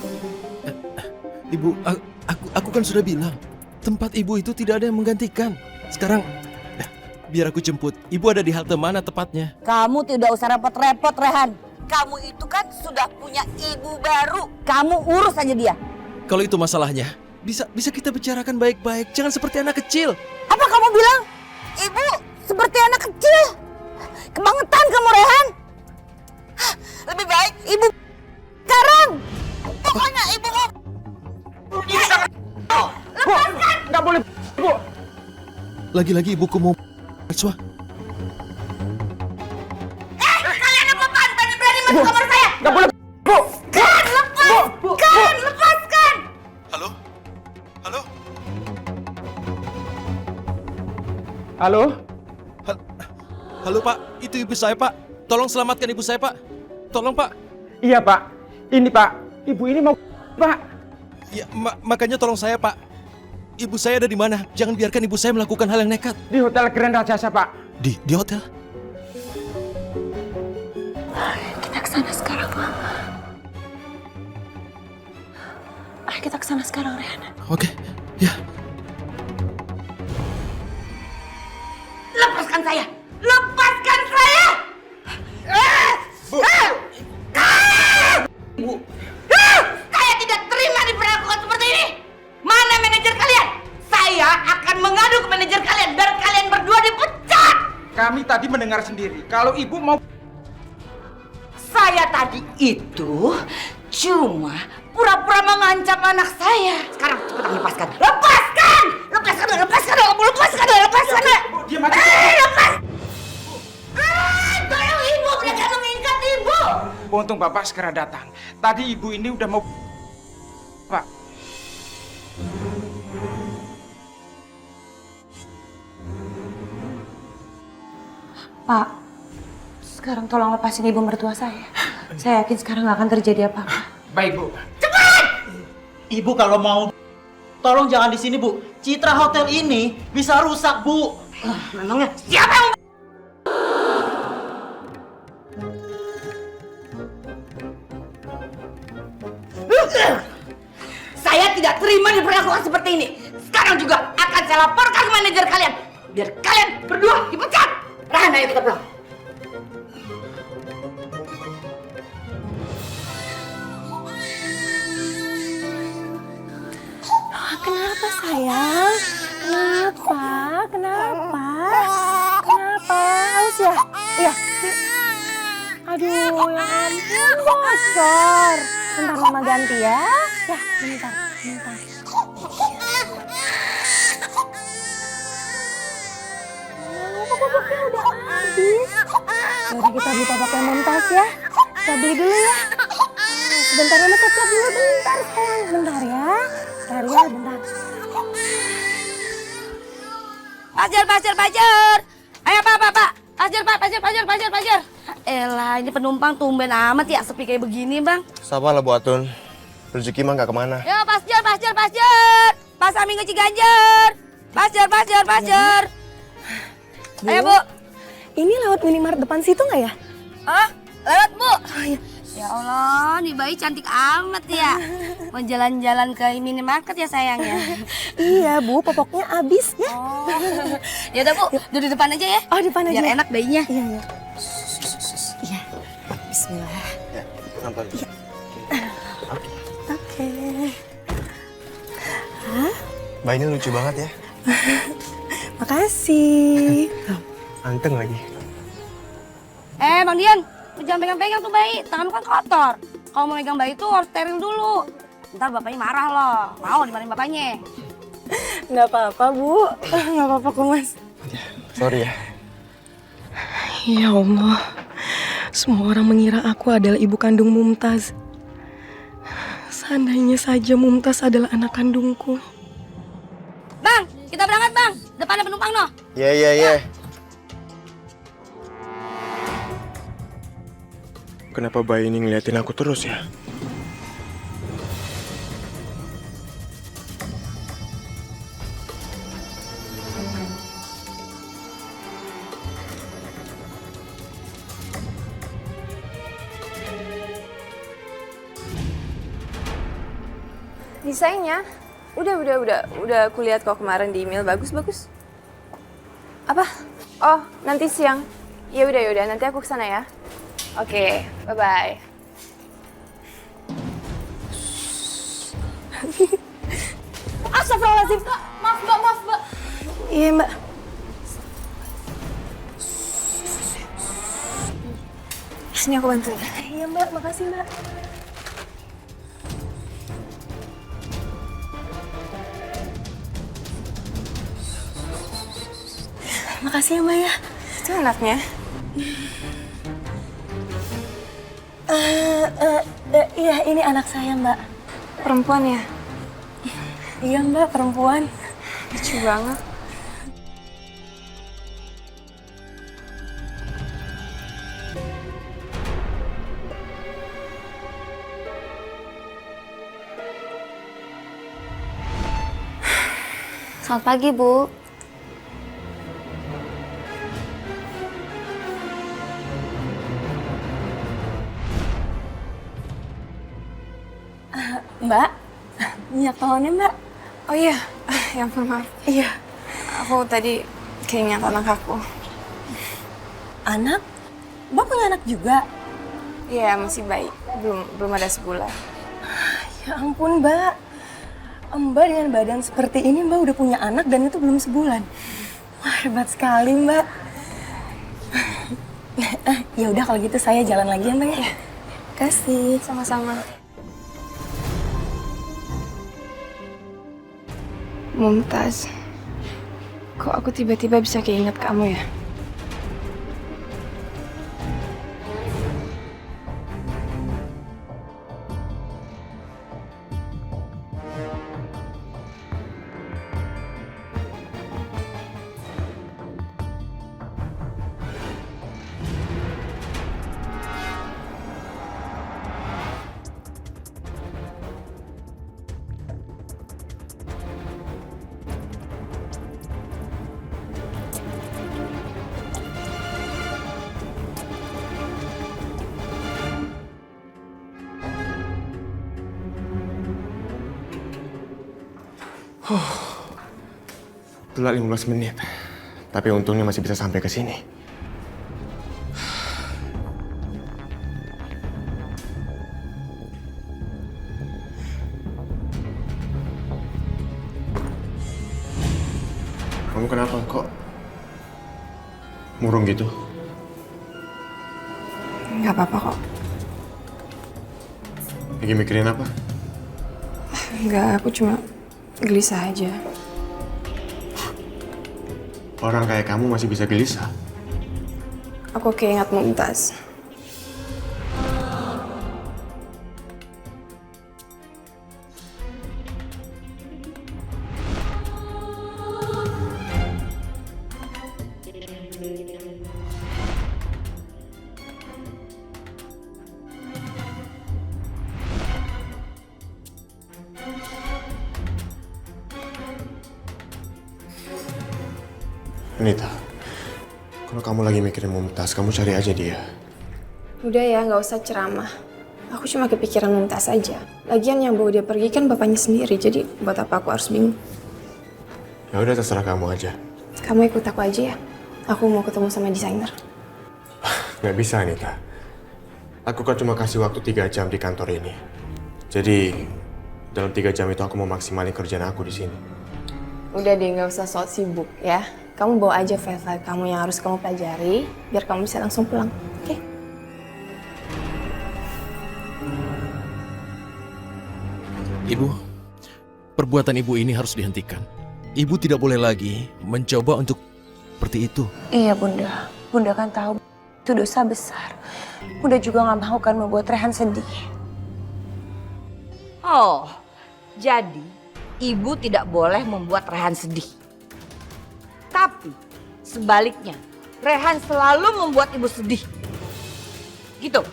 S1: Ibu, aku kan sudah bilang, tempat ibu itu tidak ada yang menggantikan. Sekarang, biar aku jemput. Ibu ada di halte mana tepatnya?
S11: Kamu tidak usah repot-repot, Rehan. Kamu itu kan sudah punya ibu baru. Kamu urus aja dia.
S1: Kalau itu masalahnya, bisa kita bicarakan baik-baik. Jangan seperti anak kecil.
S11: Apa kamu bilang? Ibu seperti anak kecil. Kebangetan kamu, Rehan. Lebih baik ibu sekarang. Pokoknya ibu mau. Lepaskan.
S12: Nggak boleh, Bu.
S1: Lagi-lagi ibuku mau Najwa.
S11: Kalian apaan? Berani-berani masuk kamar saya.
S12: Nggak boleh, Bu.
S11: Kan, lepaskan. Lepaskan.
S1: Halo? Halo?
S12: Halo?
S1: Halo Pak, itu ibu saya Pak. Tolong selamatkan ibu saya Pak. Tolong Pak.
S12: Iya, Pak. Ini, Pak. Ibu ini mau, Pak.
S1: Ya, makanya tolong saya Pak. Ibu saya ada di mana? Jangan biarkan ibu saya melakukan hal yang nekat.
S12: Di Hotel Grand Rajasa, Pak.
S1: Di hotel?
S5: Kita kesana sekarang. Ayo kita kesana sekarang, Rehan.
S1: Oke, ya.
S11: Lepaskan saya. Lepaskan saya.
S12: Bu.
S11: Saya tidak terima diperlakukan seperti ini. Mana manajer kalian? Saya akan mengadu ke manajer kalian biar kalian berdua dipecat.
S12: Kami tadi mendengar sendiri kalau Ibu mau.
S11: Saya tadi itu cuma pura-pura mengancam anak saya. Sekarang cepetan lepaskan. Lepaskan! Lepaskan! Lepaskan! Lepaskan! Lepaskan!
S12: Diam aja.
S11: Lepas! Tolong ibu, mereka mengikat ibu.
S12: Untung Bapak segera datang. Tadi Ibu ini udah mau. Pak.
S5: Pak, sekarang tolong lepasin ibu mertua saya. Saya yakin sekarang nggak akan terjadi apa-apa.
S12: Baik, Bu.
S13: Ibu kalau mau tolong jangan di sini, Bu. Citra hotel ini bisa rusak, Bu.
S11: Memangnya siapa yang Saya tidak terima diperlakukan seperti ini. Sekarang juga akan saya laporkan ke manajer kalian. Biar kalian berdua dipecat. Rahan, ayo kita pulang.
S5: Kenapa sayang? Kenapa? Kenapa? Kenapa? Haus ya? Iya. Aduh, ya ampun bocor. Bentar mama ganti ya. Ya, bentar. Oh, popoknya udah habis. Yaudah kita beli popok yang Mumtaz ya. Kita beli dulu ya. Sebentar ya, Mas, siap dulu bentar sayang. Bentar ya. Bentar.
S11: Pajar. Ayo Pak. Pajar. Elah, ini penumpang tumben amat ya, sepi kayak begini, Bang.
S2: Sabarlah Bu Atun. Rezeki mah gak kemana.
S11: Ya, Pajar. Pas Amin ke Ciganjur. Pajar. Ayo, Bu.
S5: Ini lewat Minimart depan situ nggak ya?
S11: Hah? Lewat, Bu.
S5: Oh, iya.
S11: Ya Allah, nih bayi cantik amat ya. Mau jalan-jalan ke minimarket ya sayangnya.
S5: Iya, Bu, popoknya habis ya.
S11: Oh. Ya udah, Bu, duduk di depan aja ya.
S5: Oh, depan aja.
S11: Biar enak bayinya.
S5: Iya. Iya. Bismillah.
S2: Ya, nampak.
S5: Iya. Oke. Hah?
S2: Bayinya lucu banget ya.
S5: Makasih.
S2: Anteng lagi.
S11: Bang Dian, jangan pegang-pegang tuh bayi. Tangan kan kotor. Kalau mau megang bayi tuh harus steril dulu. Ntar bapaknya marah loh. Mau dimarahin bapaknya.
S5: Nggak apa-apa, Bu. Nggak apa-apa kok, Mas.
S2: Sorry ya.
S5: Ya Allah. Semua orang mengira aku adalah ibu kandung Mumtaz. Seandainya saja Mumtaz adalah anak kandungku.
S11: Bang, kita berangkat, Bang. Depan ada penumpang noh.
S2: Iya. Kenapa bayi ini ngeliatin aku terus ya?
S14: Desainnya udah aku lihat kok kemarin di email, bagus. Apa? Oh, nanti siang. Ya udah, nanti aku kesana ya. Oke, bye.
S5: Astagfirullahaladzim. Maaf mbak.
S14: Iya mbak. Sini aku bantu.
S5: Iya mbak, makasih mbak. Makasih ya mbak ya.
S14: Itu anaknya.
S5: Iya, ini anak saya mbak.
S14: Perempuan ya?
S5: Iya mbak, perempuan.
S14: Lucu banget.
S8: Selamat pagi, Bu.
S5: Mbak, minyak telurnya mbak.
S14: Oh iya, ya ampun maaf.
S5: Iya.
S14: Aku tadi keinget anak aku.
S5: Anak? Mbak punya anak juga?
S14: Iya, masih bayi. Belum ada sebulan.
S5: Ya ampun mbak. Mbak dengan badan seperti ini mbak udah punya anak dan itu belum sebulan. Wah, hebat sekali mbak. Ya udah kalau gitu saya jalan lagi ya mbak ya. Kasih.
S14: Sama-sama. Mumtaz, kok aku tiba-tiba bisa keinget kamu ya?
S4: Telat 15 menit. Tapi untungnya masih bisa sampai ke sini. Kamu kenapa kok murung gitu?
S14: Nggak apa-apa kok.
S4: Lagi mikirin apa?
S14: Nggak, aku cuma gelisah aja.
S4: Orang kayak kamu masih bisa gelisah?
S14: Aku keinget Mumtaz.
S4: Anita, kalau kamu lagi mikirin Mumtaz, kamu cari aja dia.
S14: Udah ya, nggak usah ceramah. Aku cuma kepikiran Mumtaz aja. Lagian yang bawa dia pergi kan bapaknya sendiri, jadi buat apa aku harus bingung?
S4: Ya udah terserah kamu aja.
S14: Kamu ikut aku aja ya. Aku mau ketemu sama desainer.
S4: Nggak bisa, Anita. Aku kan cuma kasih waktu 3 jam di kantor ini. Jadi, dalam 3 jam itu aku mau maksimalin kerjaan aku di sini.
S14: Udah deh, nggak usah sok sibuk ya. Kamu bawa aja file-file kamu yang harus kamu pelajari, biar kamu bisa langsung pulang, oke?
S1: Ibu, perbuatan ibu ini harus dihentikan. Ibu tidak boleh lagi mencoba untuk seperti itu.
S10: Iya bunda, bunda kan tahu itu dosa besar. Bunda juga nggak mau kan membuat Rehan sedih.
S7: Oh, jadi ibu tidak boleh membuat Rehan sedih. Tapi sebaliknya, Rehan selalu membuat ibu sedih. Gitu.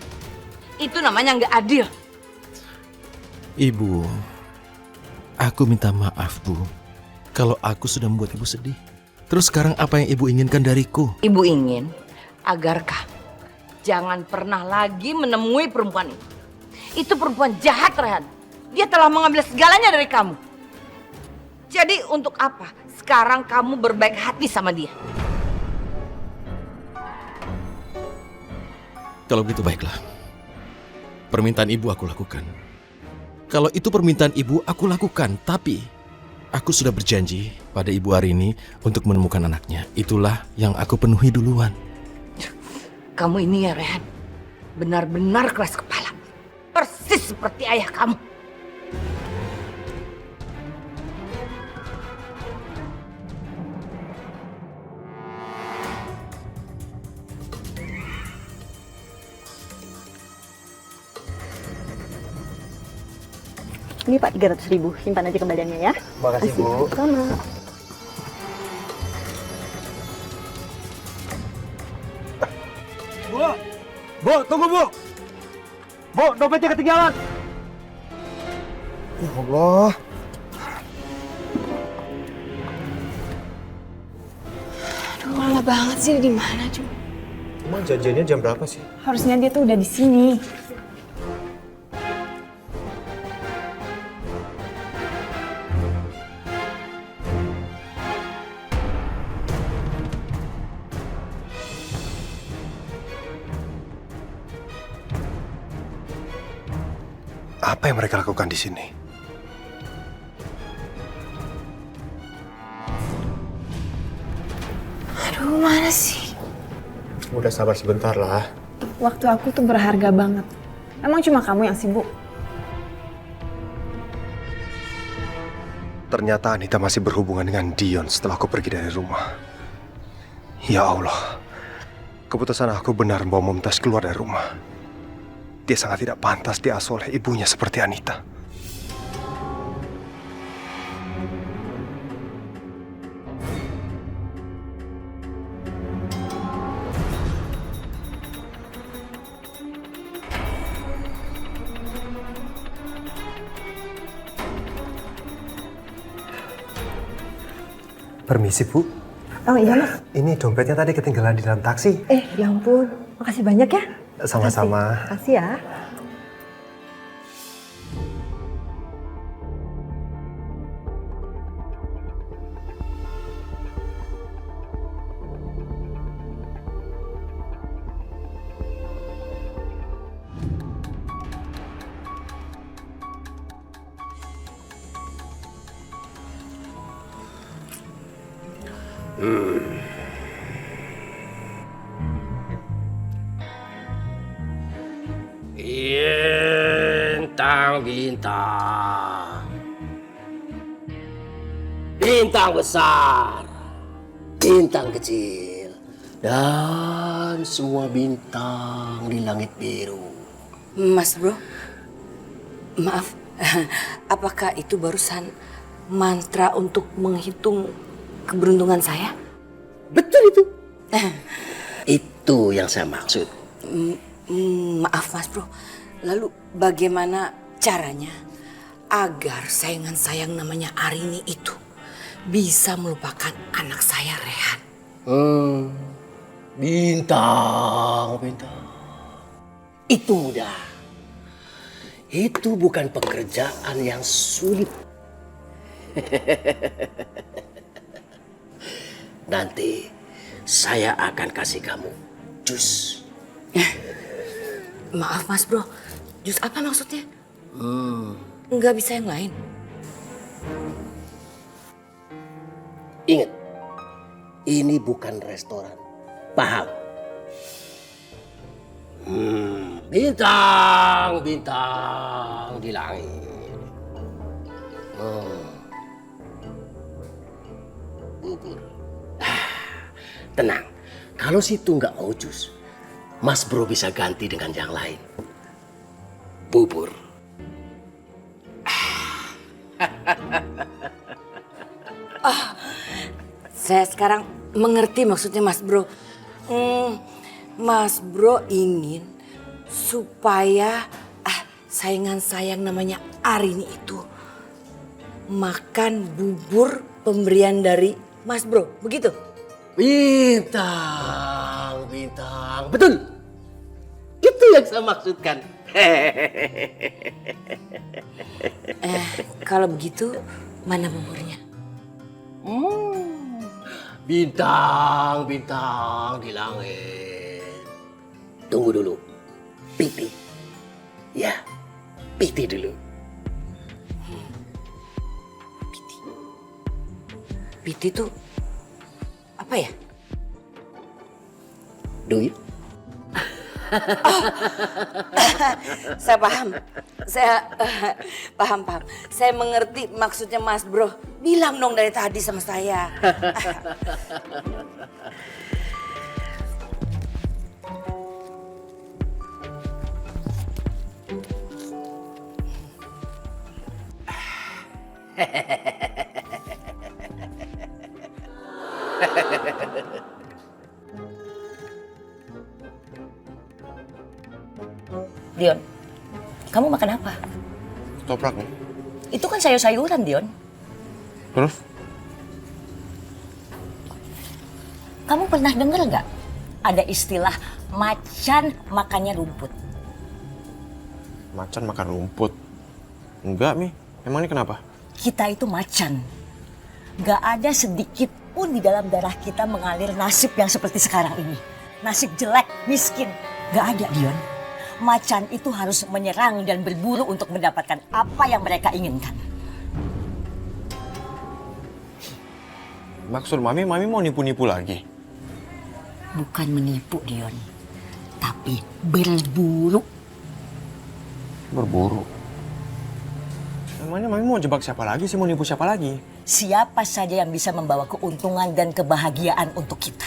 S7: Itu namanya nggak adil.
S1: Ibu, aku minta maaf, Bu. Kalau aku sudah membuat ibu sedih. Terus sekarang apa yang ibu inginkan dariku?
S7: Ibu ingin agar kamu jangan pernah lagi menemui perempuan itu. Itu perempuan jahat, Rehan. Dia telah mengambil segalanya dari kamu. Jadi untuk apa sekarang kamu berbaik hati sama dia?
S1: Kalau begitu baiklah. Permintaan ibu aku lakukan. Kalau itu permintaan ibu, aku lakukan. Tapi aku sudah berjanji pada ibu hari ini untuk menemukan anaknya. Itulah yang aku penuhi duluan.
S7: Kamu ini ya Rehan, benar-benar keras kepala. Persis seperti ayah kamu.
S10: Ini Pak 300.000, simpan aja kembaliannya ya.
S2: Makasih Bu.
S10: Sama.
S4: Bu, tunggu Bu. Bu, dompetnya ketinggalan.
S2: Ya Allah.
S14: Aduh, lama banget sih, di mana cuma?
S2: Emang janjiannya jam berapa sih?
S14: Harusnya dia tuh udah di sini.
S4: Apa yang mereka lakukan di sini?
S14: Aduh, mana sih?
S2: Udah sabar sebentar lah.
S14: Waktu aku tuh berharga banget. Emang cuma kamu yang sibuk?
S4: Ternyata Anita masih berhubungan dengan Dion setelah aku pergi dari rumah. Ya Allah, keputusan aku benar membawa Mumtaz keluar dari rumah. Dia sangat tidak pantas diasuh oleh ibunya seperti Anita. Permisi Bu.
S10: Oh iya Mas.
S4: Ini dompetnya tadi ketinggalan di dalam taksi.
S10: Ya ampun, makasih banyak ya.
S4: Sama-sama.
S10: Makasih ya.
S15: Bintang-bintang, bintang besar, bintang kecil, dan semua bintang di langit biru.
S7: Mas Bro, maaf, apakah itu barusan mantra untuk menghitung keberuntungan saya?
S15: Betul itu. Itu yang saya maksud.
S7: Maaf Mas Bro, lalu bagaimana caranya agar sayangan sayang namanya Arini itu bisa melupakan anak saya Rehan?
S15: Bintang. Itu mudah. Itu bukan pekerjaan yang sulit. Nanti saya akan kasih kamu jus.
S7: Maaf Mas Bro, jus apa maksudnya? Nggak bisa yang lain?
S15: Ingat, ini bukan restoran. Paham? Bintang di langit. Bubur. Tenang, kalau situ nggak mau jus, Mas Bro bisa ganti dengan yang lain. Bubur.
S7: Saya sekarang mengerti maksudnya Mas Bro. Mas Bro ingin supaya saingan sayang namanya Arini itu makan bubur pemberian dari Mas Bro, begitu?
S15: Bintang. Betul. Itu yang saya maksudkan.
S7: Kalau begitu, mana buburnya?
S15: Bintang, bintang di langit. Tunggu dulu. Piti. Ya, piti dulu.
S7: Piti tuh apa ya?
S15: Duit.
S11: Saya paham. Saya paham. Saya mengerti maksudnya Mas Bro. Bilang dong dari tadi sama saya.
S7: Dion, kamu makan apa?
S4: Toprak nih.
S7: Itu kan sayur-sayuran, Dion.
S4: Terus?
S7: Kamu pernah dengar nggak ada istilah macan makannya rumput?
S4: Macan makan rumput? Enggak, Mi. Emang ini kenapa?
S7: Kita itu macan. Nggak ada sedikit pun di dalam darah kita mengalir nasib yang seperti sekarang ini. Nasib jelek, miskin. Nggak ada, Dion. Macan itu harus menyerang dan berburu untuk mendapatkan apa yang mereka inginkan.
S4: Maksud Mami mau nipu-nipu lagi?
S7: Bukan menipu, Dion. Tapi berburu.
S4: Berburu? Emangnya Mami mau jebak siapa lagi sih? Mau nipu siapa lagi?
S7: Siapa saja yang bisa membawa keuntungan dan kebahagiaan untuk kita.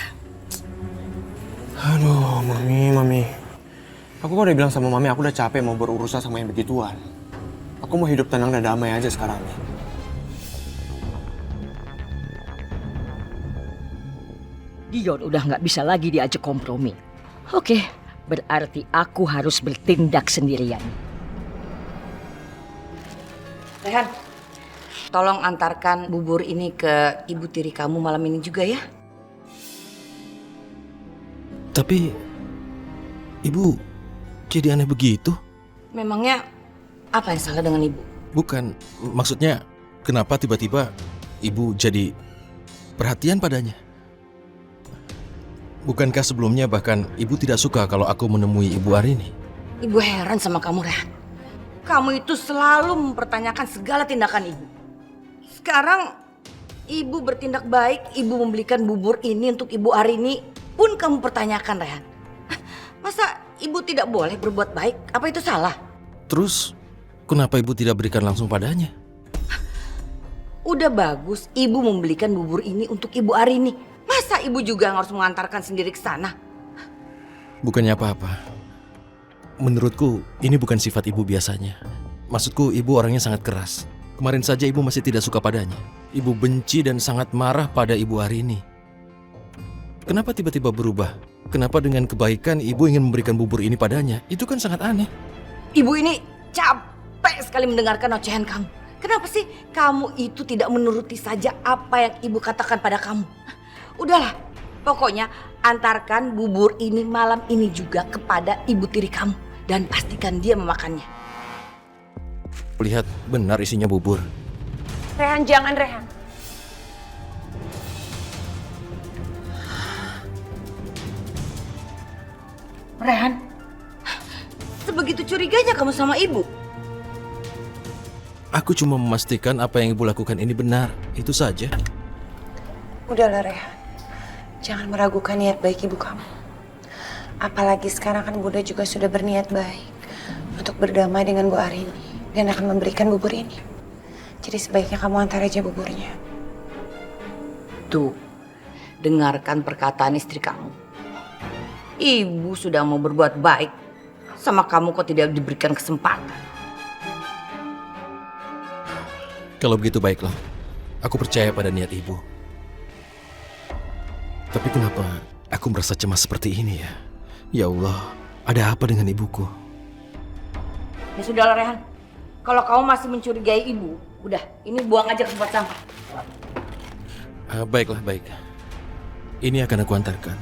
S4: Aduh, Mami. Aku kan udah bilang sama Mami, aku udah capek mau berurusan sama yang begituan. Aku mau hidup tenang dan damai aja sekarang nih.
S7: Dion udah nggak bisa lagi diajak kompromi. Oke, berarti aku harus bertindak sendirian.
S11: Rehan, tolong antarkan bubur ini ke ibu tiri kamu malam ini juga ya.
S1: Tapi ibu jadi aneh begitu?
S11: Memangnya apa yang salah dengan ibu?
S1: Bukan, maksudnya kenapa tiba-tiba ibu jadi perhatian padanya? Bukankah sebelumnya bahkan ibu tidak suka kalau aku menemui ibu Arini?
S11: Ibu heran sama kamu, Rehan. Kamu itu selalu mempertanyakan segala tindakan ibu. Sekarang ibu bertindak baik, ibu membelikan bubur ini untuk ibu Arini pun kamu pertanyakan, Rehan. Masa ibu tidak boleh berbuat baik? Apa itu salah?
S1: Terus kenapa ibu tidak berikan langsung padanya?
S11: Udah bagus ibu membelikan bubur ini untuk ibu Arini. Masa ibu juga harus mengantarkan sendiri ke sana?
S1: Bukannya apa-apa. Menurutku ini bukan sifat ibu biasanya. Maksudku ibu orangnya sangat keras. Kemarin saja ibu masih tidak suka padanya. Ibu benci dan sangat marah pada ibu Arini. Kenapa tiba-tiba berubah? Kenapa dengan kebaikan ibu ingin memberikan bubur ini padanya? Itu kan sangat aneh.
S11: Ibu ini capek sekali mendengarkan ocehan kamu. Kenapa sih kamu itu tidak menuruti saja apa yang ibu katakan pada kamu? Udahlah, pokoknya antarkan bubur ini malam ini juga kepada ibu tiri kamu. Dan pastikan dia memakannya.
S1: Lihat benar isinya bubur.
S14: Rehan, jangan Rehan.
S11: Rehan, sebegitu curiganya kamu sama ibu?
S1: Aku cuma memastikan apa yang ibu lakukan ini benar. Itu saja.
S14: Udahlah Rehan. Jangan meragukan niat baik ibu kamu. Apalagi sekarang kan Bunda juga sudah berniat baik untuk berdamai dengan Bu Arini dan akan memberikan bubur ini. Jadi sebaiknya kamu antar aja buburnya.
S11: Tuh, dengarkan perkataan istri kamu. Ibu sudah mau berbuat baik sama kamu kok tidak diberikan kesempatan.
S1: Kalau begitu baiklah. Aku percaya pada niat ibu. Tapi kenapa aku merasa cemas seperti ini ya? Ya Allah, ada apa dengan ibuku?
S11: Ya sudahlah Rehan. Kalau kamu masih mencurigai ibu, udah ini buang aja ke tempat sampah.
S1: Baiklah, baik. Ini akan aku antarkan.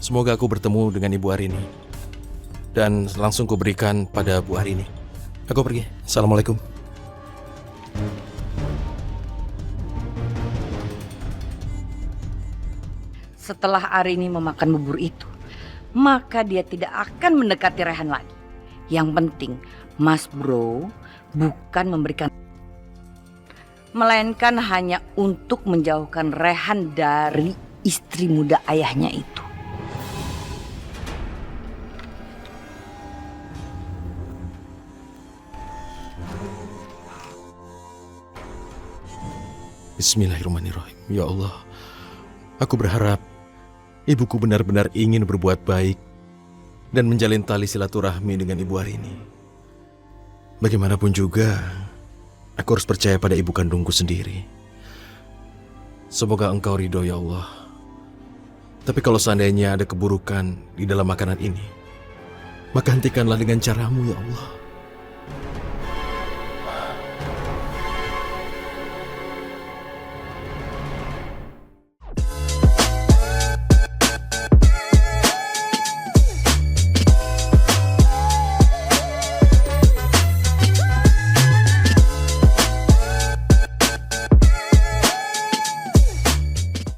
S1: Semoga aku bertemu dengan Ibu Arini. Dan langsung kuberikan pada Bu Arini. Aku pergi. Assalamualaikum.
S7: Setelah Arini memakan bubur itu, maka dia tidak akan mendekati Rehan lagi. Yang penting, Mas Bro bukan memberikan, melainkan hanya untuk menjauhkan Rehan dari istri muda ayahnya itu.
S1: Bismillahirrahmanirrahim. Ya Allah, aku berharap ibuku benar-benar ingin berbuat baik dan menjalin tali silaturahmi dengan ibu Arini. Bagaimanapun juga, aku harus percaya pada ibu kandungku sendiri. Semoga engkau ridho ya Allah. Tapi kalau seandainya ada keburukan di dalam makanan ini, maka hentikanlah dengan caramu ya Allah.